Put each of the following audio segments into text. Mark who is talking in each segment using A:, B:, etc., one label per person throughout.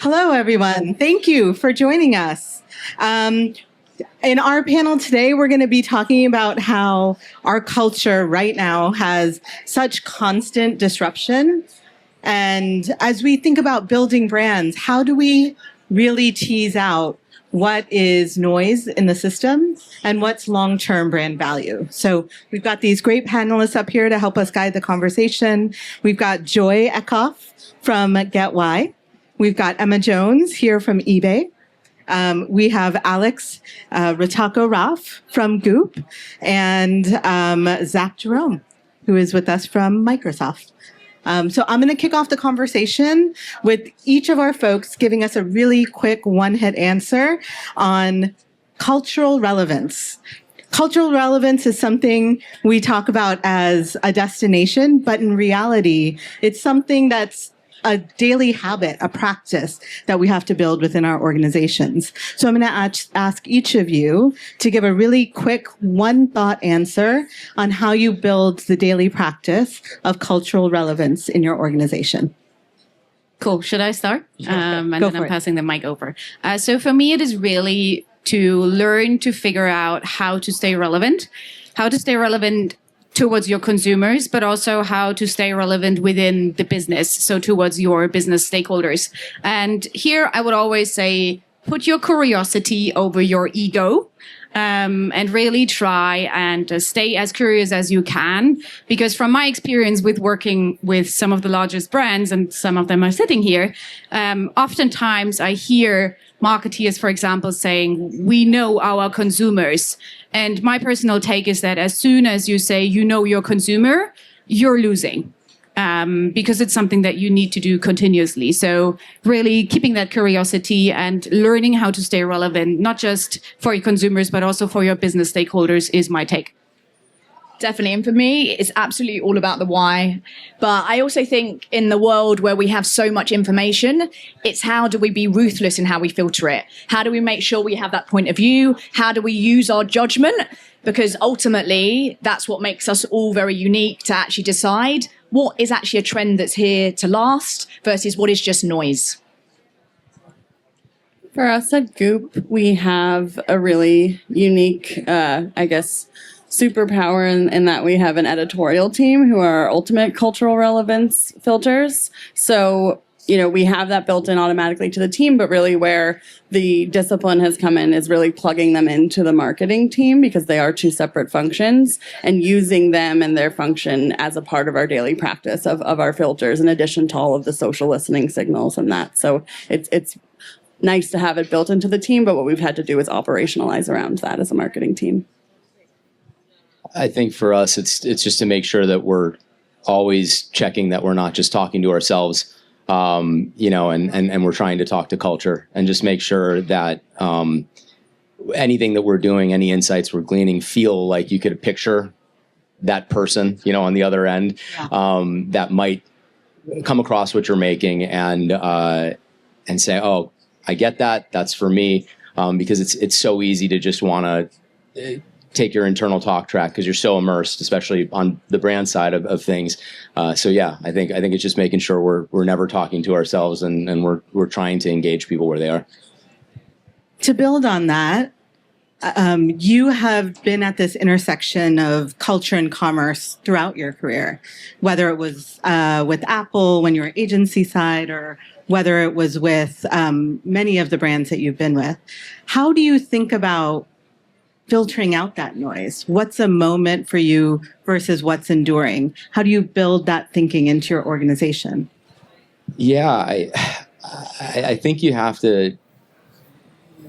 A: Hello, everyone. Thank you for joining us. In our panel today, we're going to be talking about how our culture right now has such constant disruption. And as we think about building brands, how do we really tease out what is noise in the system and what's long-term brand value? So we've got these great panelists up here to help us guide the conversation. We've got Joy Eckhoff from GetWhy. We've got Emma Jones here from eBay. We have Alex Ritacco Raff from Goop, and Zack Jerome, who is with us from Microsoft. So I'm going to kick off the conversation with each of our folks giving us a really quick one-hit answer on cultural relevance. Cultural relevance is something we talk about as a destination, but in reality, it's something that's a daily habit, a practice that we have to build within our organizations. So I'm going to ask each of you to give a really quick one-thought answer on how you build the daily practice of cultural relevance in your organization.
B: Cool. Should I start? And
A: Go
B: then
A: for
B: I'm
A: it.
B: passing the mic over. So for me, it is really to learn to figure out how to stay relevant towards your consumers, but also how to stay relevant within the business, so towards your business stakeholders. And here I would always say, put your curiosity over your ego, and really try and stay as curious as you can. Because from my experience with working with some of the largest brands, and some of them are sitting here, oftentimes I hear marketeers, for example, saying, we know our consumers. And my personal take is that as soon as you say you know your consumer, you're losing. Because it's something that you need to do continuously. So really keeping that curiosity and learning how to stay relevant, not just for your consumers, but also for your business stakeholders is my take.
C: Definitely. And for me, it's absolutely all about the why. But I also think in the world where we have so much information, it's how do we be ruthless in how we filter it? How do we make sure we have that point of view? How do we use our judgment? Because ultimately, that's what makes us all very unique to actually decide what is actually a trend that's here to last versus what is just noise.
D: For us at Goop, we have a really unique, superpower in that we have an editorial team who are our ultimate cultural relevance filters. So, we have that built in automatically to the team, but really where the discipline has come in is really plugging them into the marketing team, because they are two separate functions, and using them and their function as a part of our daily practice of our filters, in addition to all of the social listening signals and that. So it's nice to have it built into the team, but what we've had to do is operationalize around that as a marketing team.
E: I think for us, it's just to make sure that we're always checking that we're not just talking to ourselves, and we're trying to talk to culture, and just make sure that anything that we're doing, any insights we're gleaning, feel like you could picture that person, on the other end, that might come across what you're making and say, oh, I get that. That's for me, because it's so easy to just want to take your internal talk track because you're so immersed, especially on the brand side of things. I think it's just making sure we're never talking to ourselves, and we're trying to engage people where they are.
A: To build on that, you have been at this intersection of culture and commerce throughout your career, whether it was with Apple when you were agency side, or whether it was with many of the brands that you've been with. How do you think about filtering out that noise? What's a moment for you versus what's enduring? How do you build that thinking into your organization?
E: Yeah, I think you have to,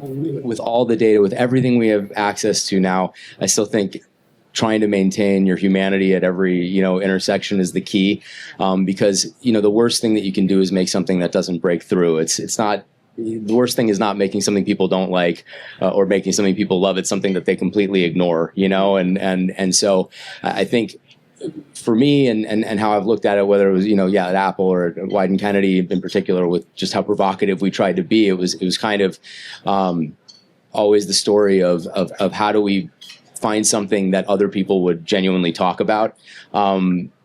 E: with all the data, with everything we have access to now, I still think trying to maintain your humanity at every, intersection is the key. Because, the worst thing that you can do is make something that doesn't break through. It's not, the worst thing is not making something people don't like, or making something people love. It's something that they completely ignore, and so I think for me and how I've looked at it, whether it was, at Apple or Wyden Kennedy in particular, with just how provocative we tried to be, it was kind of always the story of how do we find something that other people would genuinely talk about.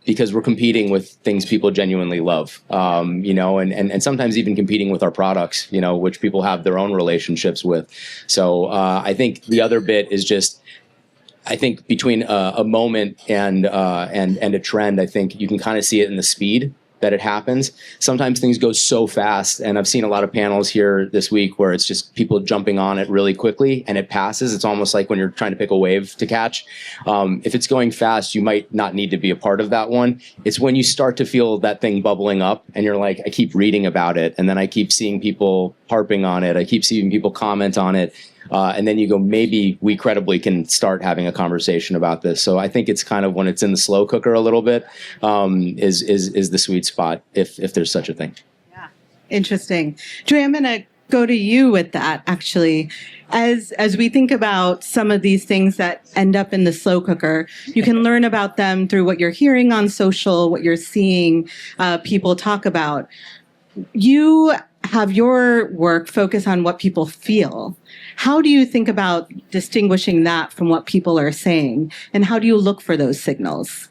E: because we're competing with things people genuinely love, and sometimes even competing with our products, which people have their own relationships with. So I think the other bit is just, I think between a moment and a trend, I think you can kind of see it in the speed that it happens. Sometimes things go so fast, and I've seen a lot of panels here this week where it's just people jumping on it really quickly and it passes. It's almost like when you're trying to pick a wave to catch. If it's going fast, you might not need to be a part of that one. It's when you start to feel that thing bubbling up and you're like, I keep reading about it, and then I keep seeing people harping on it. I keep seeing people comment on it. And then you go, maybe we credibly can start having a conversation about this. So I think it's kind of when it's in the slow cooker a little bit, is the sweet spot, if there's such a thing.
A: Yeah, interesting. Joy, I'm going to go to you with that, actually. As we think about some of these things that end up in the slow cooker, you can learn about them through what you're hearing on social, what you're seeing people talk about. You have your work focus on what people feel. How do you think about distinguishing that from what people are saying? And how do you look for those signals?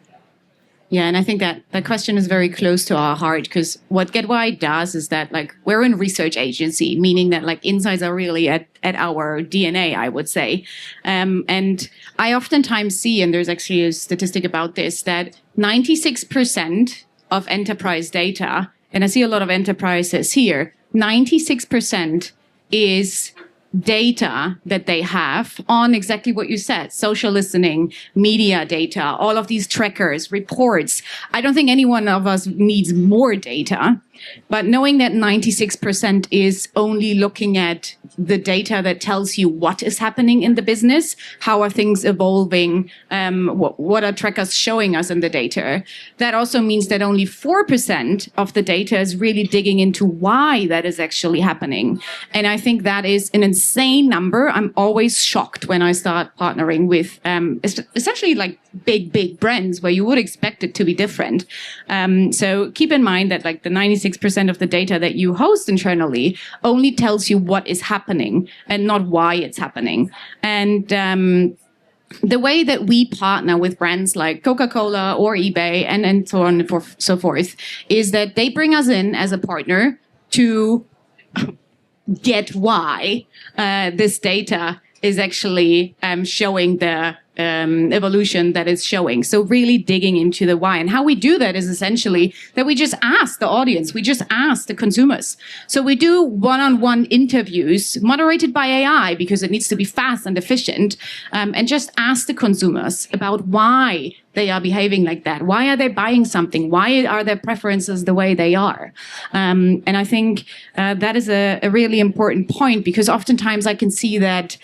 B: Yeah, and I think that question is very close to our heart, because what GetWhy does is that, like, we're a research agency, meaning that, like, insights are really at our DNA, I would say. And I oftentimes see, and there's actually a statistic about this, that 96% of enterprise data, and I see a lot of enterprises here, 96% is data that they have on exactly what you said, social listening, media data, all of these trackers, reports. I don't think any one of us needs more data, but knowing that 96% is only looking at the data that tells you what is happening in the business, how are things evolving, what are trackers showing us in the data. That also means that only 4% of the data is really digging into why that is actually happening. And I think that is an insane number. I'm always shocked when I start partnering with, essentially like big brands where you would expect it to be different. So keep in mind that like the 96% of the data that you host internally only tells you what is happening and not why it's happening. And the way that we partner with brands like Coca-Cola or eBay and so on and so forth is that they bring us in as a partner to get why this data is actually showing the evolution that it's showing. So really digging into the why. And how we do that is essentially that we just ask the audience, we just ask the consumers. So we do one-on-one interviews moderated by AI because it needs to be fast and efficient, and just ask the consumers about why they are behaving like that. Why are they buying something? Why are their preferences the way they are? And I think that is a really important point, because oftentimes I can see that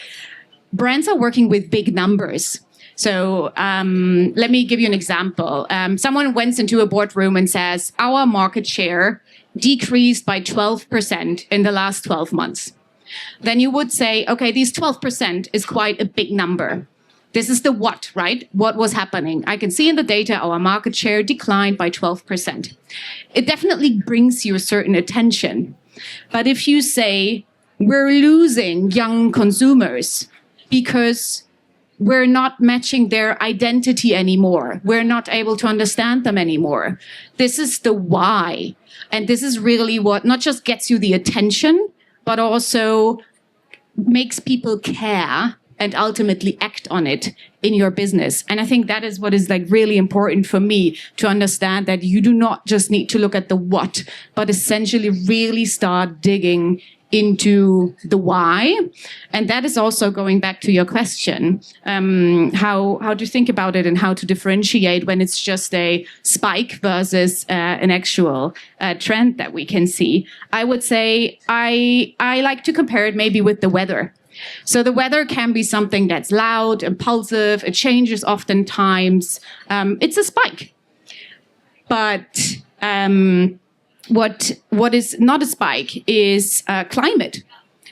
B: brands are working with big numbers. So let me give you an example. Someone went into a boardroom and says, our market share decreased by 12% in the last 12 months. Then you would say, okay, these 12% is quite a big number. This is the what, right? What was happening? I can see in the data our market share declined by 12%. It definitely brings you a certain attention. But if you say, we're losing young consumers because we're not matching their identity anymore, we're not able to understand them anymore, this is the why. And this is really what not just gets you the attention, but also makes people care and ultimately act on it in your business. And I think that is what is like really important for me to understand, that you do not just need to look at the what, but essentially really start digging into the why. And that is also going back to your question, how to think about it and how to differentiate when it's just a spike versus an actual trend that we can see. I would say I like to compare it maybe with the weather. So the weather can be something that's loud, impulsive, it changes oftentimes. It's a spike. But what is not a spike is climate.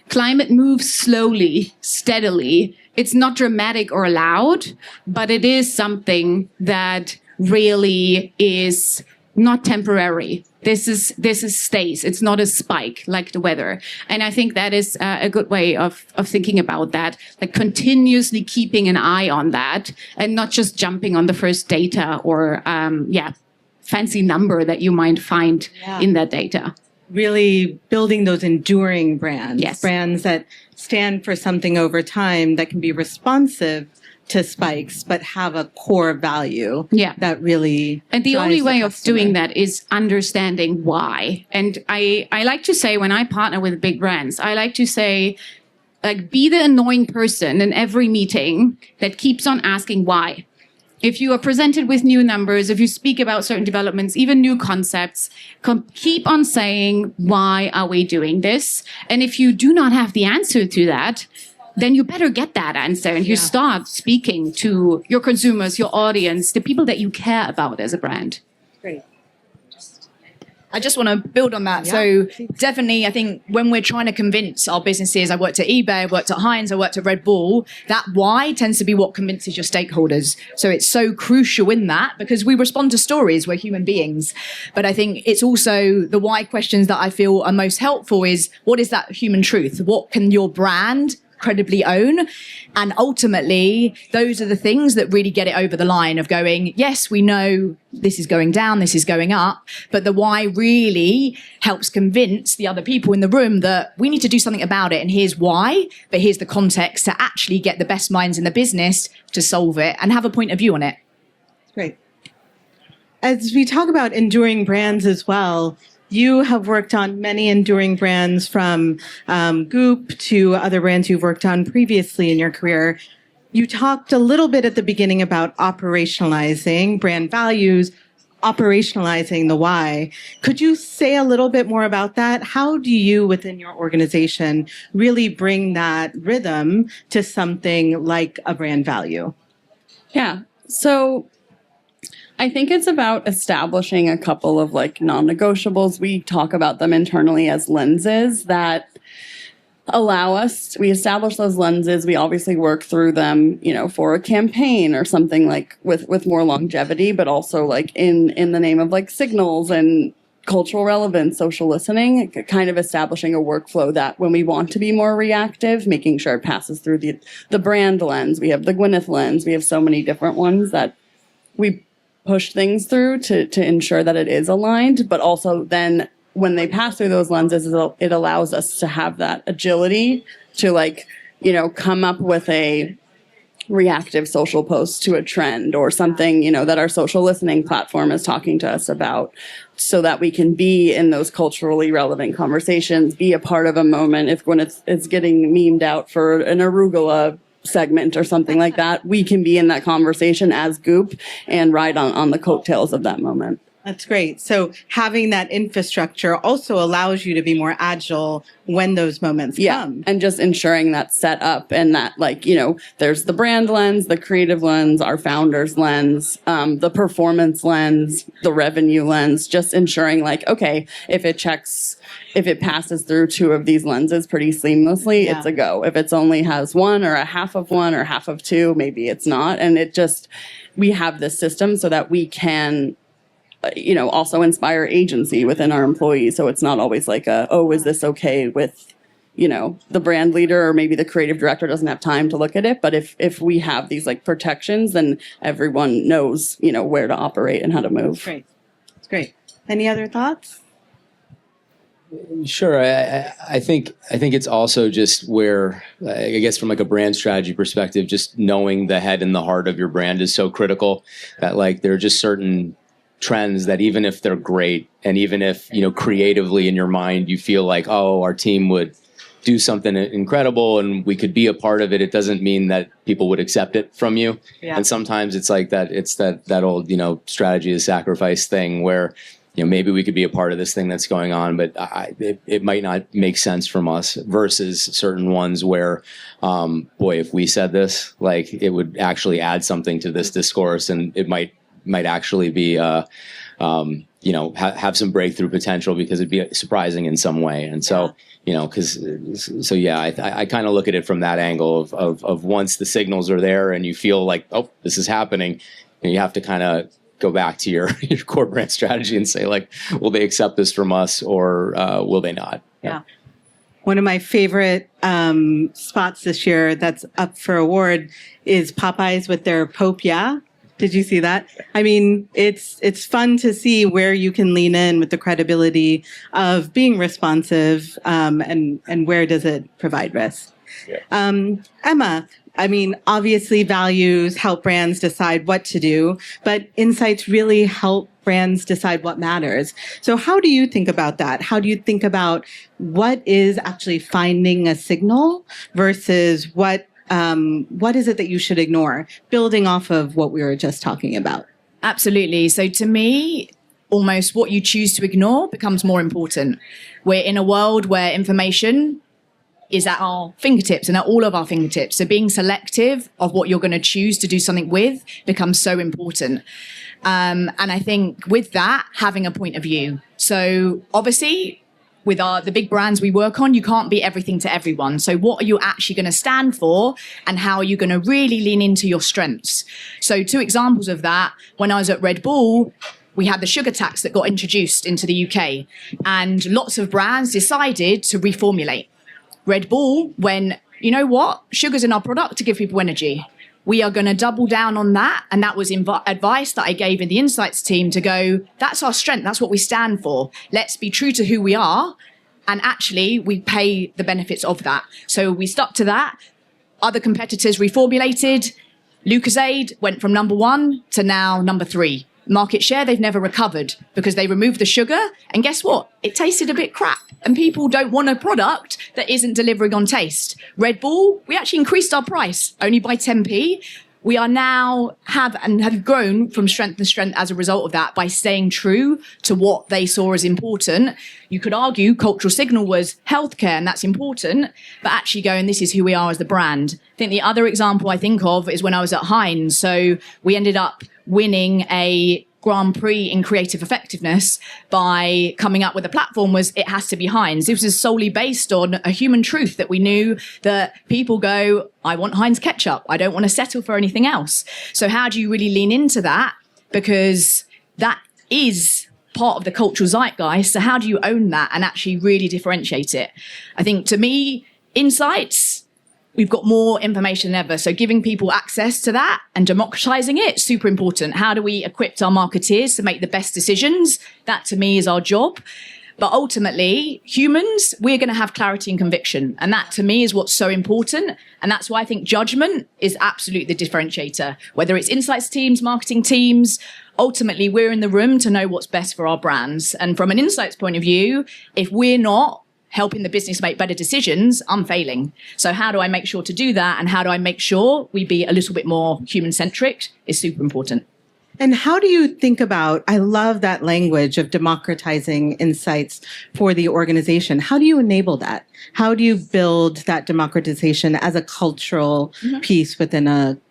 B: Climate moves slowly, steadily. It's not dramatic or loud, but it is something that really is not temporary. This is stays. It's not a spike like the weather. And I think that is a good way of thinking about that, like continuously keeping an eye on that and not just jumping on the first data or, fancy number that you might find in that data.
A: Really building those enduring brands,
B: Yes.
A: brands that stand for something over time that can be responsive to spikes, but have a core value that really
B: And the
A: drives
B: only way of
A: customer.
B: doing that is understanding why. And I like to say, when I partner with big brands, I like to say, like, be the annoying person in every meeting that keeps on asking why. If you are presented with new numbers, if you speak about certain developments, even new concepts, keep on saying, why are we doing this? And if you do not have the answer to that, then you better get that answer and you start speaking to your consumers, your audience, the people that you care about as a brand.
A: Great.
C: I just want to build on that. So definitely, I think when we're trying to convince our businesses, I worked at eBay, I worked at Heinz, I worked at Red Bull, that why tends to be what convinces your stakeholders. So it's so crucial in that because we respond to stories, we're human beings. But I think it's also the why questions that I feel are most helpful is, what is that human truth? What can your brand credibly own? And ultimately, those are the things that really get it over the line of going, yes, we know this is going down, this is going up, but the why really helps convince the other people in the room that we need to do something about it. And here's why, but here's the context to actually get the best minds in the business to solve it and have a point of view on it.
A: Great. As we talk about enduring brands as well, you have worked on many enduring brands from Goop to other brands you've worked on previously in your career. You talked a little bit at the beginning about operationalizing brand values, operationalizing the why. Could you say a little bit more about that? How do you, within your organization, really bring that rhythm to something like a brand value?
D: Yeah. So I think it's about establishing a couple of like non-negotiables. We talk about them internally as lenses that allow us, we establish those lenses. We obviously work through them, you know, for a campaign or something like with more longevity, but also like in the name of like signals and cultural relevance, social listening, kind of establishing a workflow that when we want to be more reactive, making sure it passes through the brand lens. We have the Gwyneth lens. We have so many different ones that we push things through to ensure that it is aligned, but also then when they pass through those lenses, it allows us to have that agility to like, you know, come up with a reactive social post to a trend or something, you know, that our social listening platform is talking to us about so that we can be in those culturally relevant conversations, be a part of a moment. If when it's getting memed out for an arugula segment or something like that, we can be in that conversation as Goop and ride on the coattails of that moment.
A: That's great. So having that infrastructure also allows you to be more agile when those moments come.
D: And just ensuring that's set up and that, like, you know, there's the brand lens, the creative lens, our founders lens, the performance lens, the revenue lens, just ensuring like, okay, if it passes through two of these lenses pretty seamlessly, it's a go. If it's only has one or a half of two, maybe it's not. And it just, we have this system so that we can, you know, also inspire agency within our employees. So it's not always like is this okay with, you know, the brand leader or maybe the creative director doesn't have time to look at it. But if we have these like protections, then everyone knows, you know, where to operate and how to move.
A: Great. That's great. Any other thoughts?
E: Sure. I think it's also just where, I guess from like a brand strategy perspective, just knowing the head and the heart of your brand is so critical that like there are just certain trends that even if they're great and even if, you know, creatively in your mind you feel like, oh, our team would do something incredible and we could be a part of it, it doesn't mean that people would accept it from you. And sometimes it's like that, it's that old, you know, strategy of sacrifice thing where, you know, maybe we could be a part of this thing that's going on, but it might not make sense from us versus certain ones where, boy, if we said this, like it would actually add something to this discourse and it might actually be, you know, have some breakthrough potential because it'd be surprising in some way. And so, you know, I kind of look at it from that angle of once the signals are there and you feel like, oh, this is happening, and you have to kind of go back to your core brand strategy and say like, will they accept this from us or will they not?
A: Yeah. One of my favorite spots this year that's up for award is Popeyes with their Pope Yeah. Did you see that? I mean, it's fun to see where you can lean in with the credibility of being responsive, and where does it provide risk. Emma, I mean, obviously values help brands decide what to do, but insights really help brands decide what matters. So how do you think about that? How do you think about what is actually finding a signal versus what is it that you should ignore, building off of what we were just talking about?
C: Absolutely. So to me, almost what you choose to ignore becomes more important. We're in a world where information is at our fingertips and at all of our fingertips. So being selective of what you're going to choose to do something with becomes so important. And I think with that, having a point of view. So obviously, with the big brands we work on, you can't be everything to everyone. So what are you actually going to stand for, and how are you going to really lean into your strengths? So 2 examples of that, when I was at Red Bull, we had the sugar tax that got introduced into the UK, and lots of brands decided to reformulate. Red Bull went, you know what? Sugar's in our product to give people energy. We are going to double down on that. And that was advice that I gave in the insights team to go, that's our strength. That's what we stand for. Let's be true to who we are. And actually, we pay the benefits of that. So we stuck to that. Other competitors reformulated. Lucozade went from number 1 to now number 3. Market share, they've never recovered because they removed the sugar. And guess what? It tasted a bit crap. And people don't want a product that isn't delivering on taste. Red Bull, we actually increased our price only by 10p. We are now have grown from strength to strength as a result of that by staying true to what they saw as important. You could argue cultural signal was healthcare, and that's important, but actually going, this is who we are as the brand. I think the other example I think of is when I was at Heinz. So we ended up winning a Grand Prix in creative effectiveness by coming up with a platform was it has to be Heinz. This was solely based on a human truth that we knew that people go, I want Heinz ketchup. I don't want to settle for anything else. So how do you really lean into that? Because that is part of the cultural zeitgeist. So how do you own that and actually really differentiate it? I think to me, insights, we've got more information than ever. So giving people access to that and democratizing it, super important. How do we equip our marketeers to make the best decisions? That to me is our job. But ultimately, humans, we're going to have clarity and conviction. And that to me is what's so important. And that's why I think judgment is absolutely the differentiator. Whether it's insights teams, marketing teams, ultimately we're in the room to know what's best for our brands. And from an insights point of view, if we're not helping the business make better decisions, I'm failing. So how do I make sure to do that? And how do I make sure we be a little bit more human-centric is super important.
A: And how do you think about, I love that language of democratizing insights for the organization. How do you enable that? How do you build that democratization as a cultural piece within an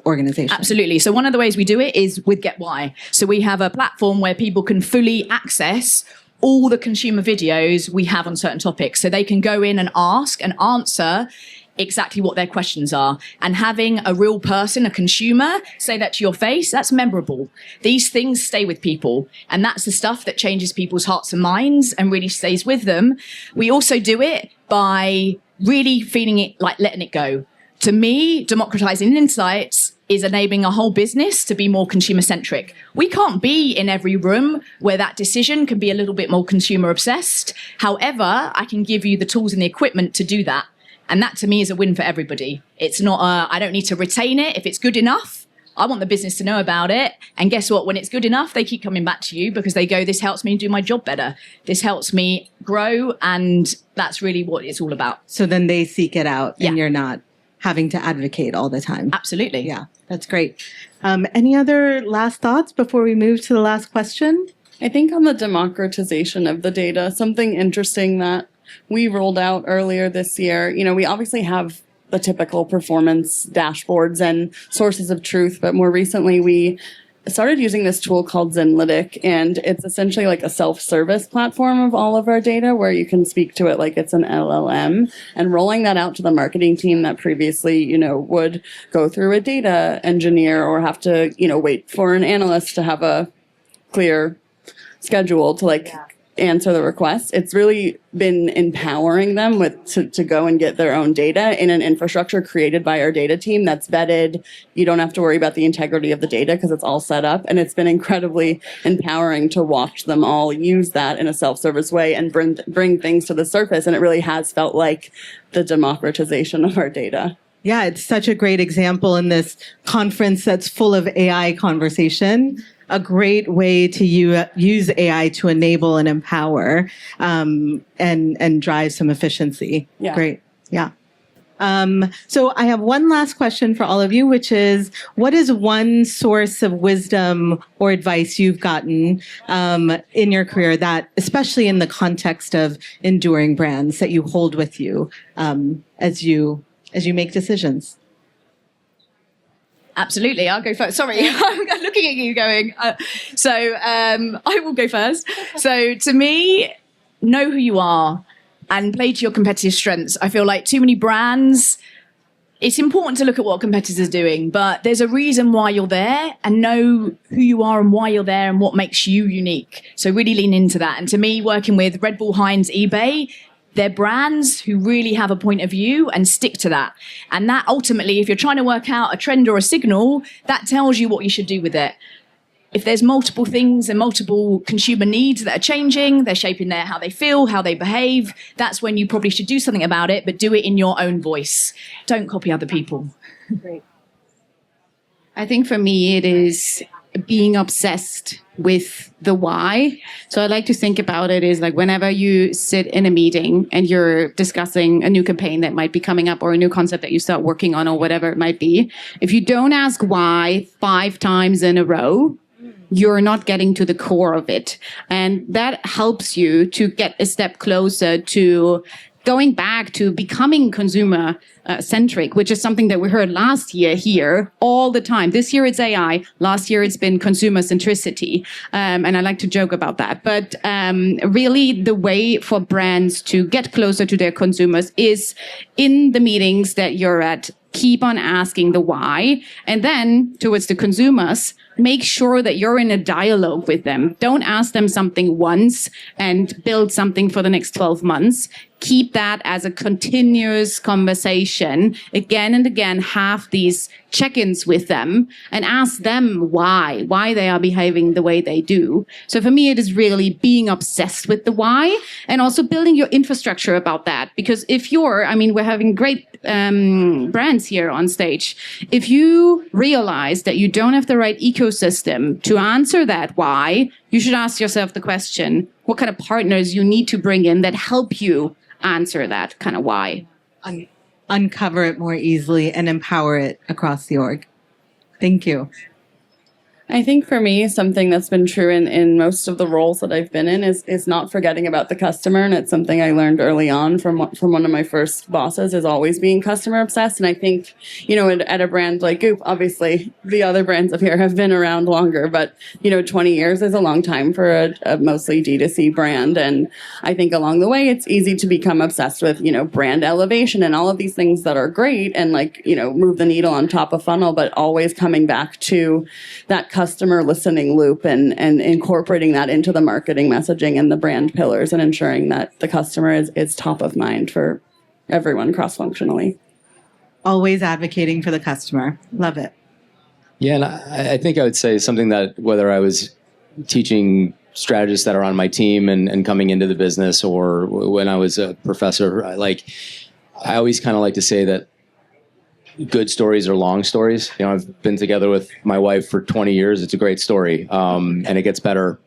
A: organization?
C: Absolutely. So one of the ways we do it is with GetWhy. So we have a platform where people can fully access all the consumer videos we have on certain topics. So they can go in and ask and answer exactly what their questions are. And having a real person, a consumer, say that to your face, that's memorable. These things stay with people. And that's the stuff that changes people's hearts and minds and really stays with them. We also do it by really feeling it like letting it go. To me, democratizing insights is enabling a whole business to be more consumer-centric. We can't be in every room where that decision can be a little bit more consumer-obsessed. However, I can give you the tools and the equipment to do that. And that, to me, is a win for everybody. It's not, I don't need to retain it. If it's good enough, I want the business to know about it. And guess what? When it's good enough, they keep coming back to you because they go, this helps me do my job better. This helps me grow. And that's really what it's all about.
A: So then they seek it out and you're not having to advocate all the time.
C: Absolutely.
A: Yeah, that's great. Any other last thoughts before we move to the last question?
D: I think on the democratization of the data, something interesting that we rolled out earlier this year, we obviously have the typical performance dashboards and sources of truth, but more recently we started using this tool called Zenlytic, and it's essentially like a self-service platform of all of our data where you can speak to it like it's an LLM, and rolling that out to the marketing team that previously, would go through a data engineer or have to, wait for an analyst to have a clear schedule to answer the request. It's really been empowering them to go and get their own data in an infrastructure created by our data team that's vetted. You don't have to worry about the integrity of the data because it's all set up. And it's been incredibly empowering to watch them all use that in a self-service way and bring things to the surface. And it really has felt like the democratization of our data.
A: Yeah, it's such a great example in this conference that's full of AI conversation. A great way to use AI to enable and empower and drive some efficiency.
D: Yeah.
A: Great. Yeah. So I have one last question for all of you, which is, what is one source of wisdom or advice you've gotten in your career that, especially in the context of enduring brands, that you hold with you as you make decisions?
C: Absolutely, I'll go first. Sorry, I'm looking at you going. I will go first. So to me, know who you are and play to your competitive strengths. I feel like too many brands, it's important to look at what competitors are doing, but there's a reason why you're there, and know who you are and why you're there and what makes you unique. So really lean into that. And to me, working with Red Bull, Heinz, eBay, they're brands who really have a point of view and stick to that. And that ultimately, if you're trying to work out a trend or a signal, that tells you what you should do with it. If there's multiple things and multiple consumer needs that are changing, they're shaping how they feel, how they behave, that's when you probably should do something about it, but do it in your own voice. Don't copy other people.
B: Great. I think for me, it is being obsessed with the why. So I like to think about it is like whenever you sit in a meeting and you're discussing a new campaign that might be coming up or a new concept that you start working on or whatever it might be, if you don't ask why 5 times in a row, you're not getting to the core of it. And that helps you to get a step closer to going back to becoming consumer centric, which is something that we heard last year here all the time. This year it's AI. Last year it's been consumer centricity. And I like to joke about that. But really the way for brands to get closer to their consumers is in the meetings that you're at. Keep on asking the why. And then towards the consumers, make sure that you're in a dialogue with them. Don't ask them something once and build something for the next 12 months. Keep that as a continuous conversation. Again and again, have these check-ins with them and ask them why they are behaving the way they do. So for me, it is really being obsessed with the why and also building your infrastructure about that. Because if we're having great brands here on stage. If you realize that you don't have the right ecosystem to answer that why, you should ask yourself the question, what kind of partners you need to bring in that help you answer that kind of why.
A: Uncover it more easily and empower it across the org. Thank you.
D: I think for me, something that's been true in most of the roles that I've been in is not forgetting about the customer. And it's something I learned early on from one of my first bosses, is always being customer obsessed. And I think, at a brand like Goop, obviously the other brands up here have been around longer, but 20 years is a long time for a mostly D2C brand. And I think along the way, it's easy to become obsessed with, brand elevation and all of these things that are great and move the needle on top of funnel, but always coming back to that customer listening loop and incorporating that into the marketing messaging and the brand pillars and ensuring that the customer is top of mind for everyone cross-functionally.
A: Always advocating for the customer. Love it.
E: Yeah, and I think I would say something that whether I was teaching strategists that are on my team and coming into the business or when I was a professor, I always kind of like to say that good stories are long stories. I've been together with my wife for 20 years. It's a great story. And it gets better,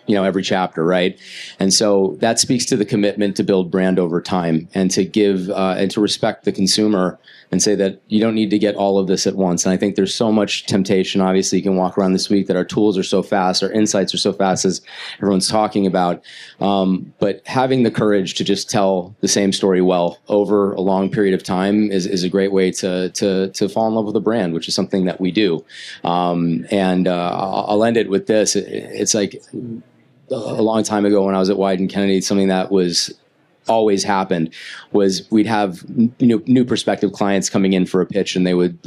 E: every chapter, right? And so that speaks to the commitment to build brand over time and to give and to respect the consumer and say that you don't need to get all of this at once. And I think there's so much temptation. Obviously, you can walk around this week that our tools are so fast, our insights are so fast, as everyone's talking about. But having the courage to just tell the same story well over a long period of time is a great way to fall in love with a brand, which is something that we do. And I'll end it with this. It's like a long time ago when I was at Wieden Kennedy, something that was always happened was we'd have new prospective clients coming in for a pitch, and they would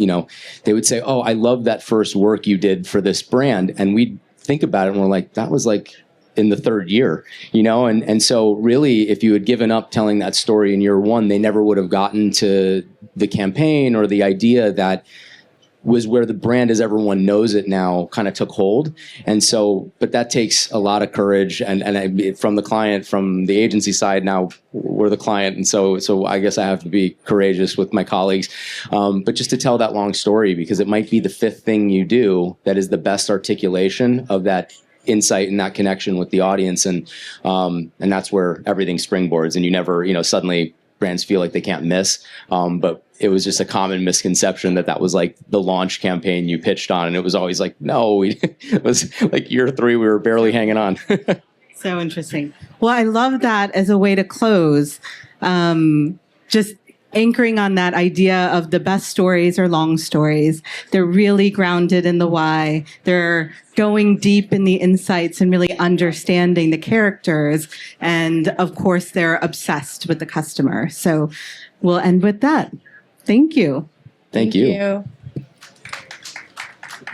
E: say, "Oh, I love that first work you did for this brand," and we'd think about it and we're like, that was like in the third year, and so really, if you had given up telling that story in year one, they never would have gotten to the campaign or the idea that was where the brand as everyone knows it now kind of took hold. And so, but that takes a lot of courage and from the client, from the agency side, now we're the client. And so I guess I have to be courageous with my colleagues. But just to tell that long story, because it might be the fifth thing you do that is the best articulation of that insight and that connection with the audience. And that's where everything springboards, and you never, suddenly brands feel like they can't miss. But it was just a common misconception that was like the launch campaign you pitched on. And it was always like, no, it was like year 3, we were barely hanging on.
A: So interesting. Well, I love that as a way to close. Just anchoring on that idea of the best stories are long stories. They're really grounded in the why. They're going deep in the insights and really understanding the characters. And of course, they're obsessed with the customer. So we'll end with that. Thank you.
E: Thank you.